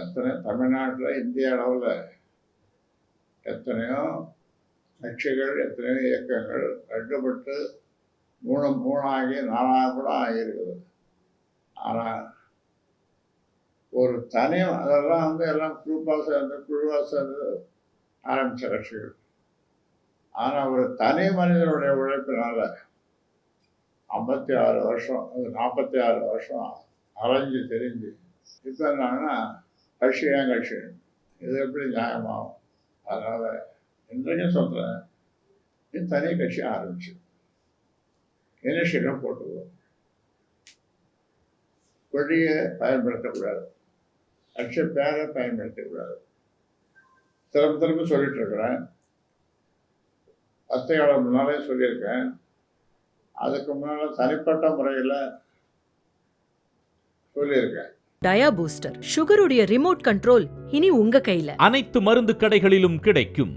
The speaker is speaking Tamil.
எத்தனை தமிழ்நாட்டில் இந்திய அளவில் எத்தனையோ கட்சிகள், எத்தனையோ இயக்கங்கள் ரெண்டுபட்டு மூணாகி 4ஆக கூட ஆகியிருக்குது. ஆனால் ஒரு தனி அதெல்லாம் எல்லாம் குழுவாக சேர்ந்து ஆரம்பித்த கட்சிகள். ஆனால் ஒரு தனி மனிதனுடைய உழைப்பினால 56 வருஷம், அது 46 வருஷம் அலைஞ்சு தெரிஞ்சு இப்போ என்னன்னா கட்சி இது எப்படி நியாயமாகும்? அதனால் இன்றைக்கும் சொல்கிறேன், இது தனி கட்சி ஆரம்பிச்சு இனிஷியலும் போட்டுக்குவோம். கொடியை பயன்படுத்தக்கூடாது, கட்சி பேரை பயன்படுத்தக்கூடாது. திரும்ப சொல்லிட்டு இருக்கிறேன். பத்திரிகையாளர் முன்னாலே சொல்லியிருக்கேன். அதுக்கு முன்னால் தனிப்பட்ட முறையில் சொல்லியிருக்கேன். டயா பூஸ்டர் சுகருடைய ரிமோட் கண்ட்ரோல் இனி உங்க கையில. அனைத்து மருந்து கடைகளிலும் கிடைக்கும்.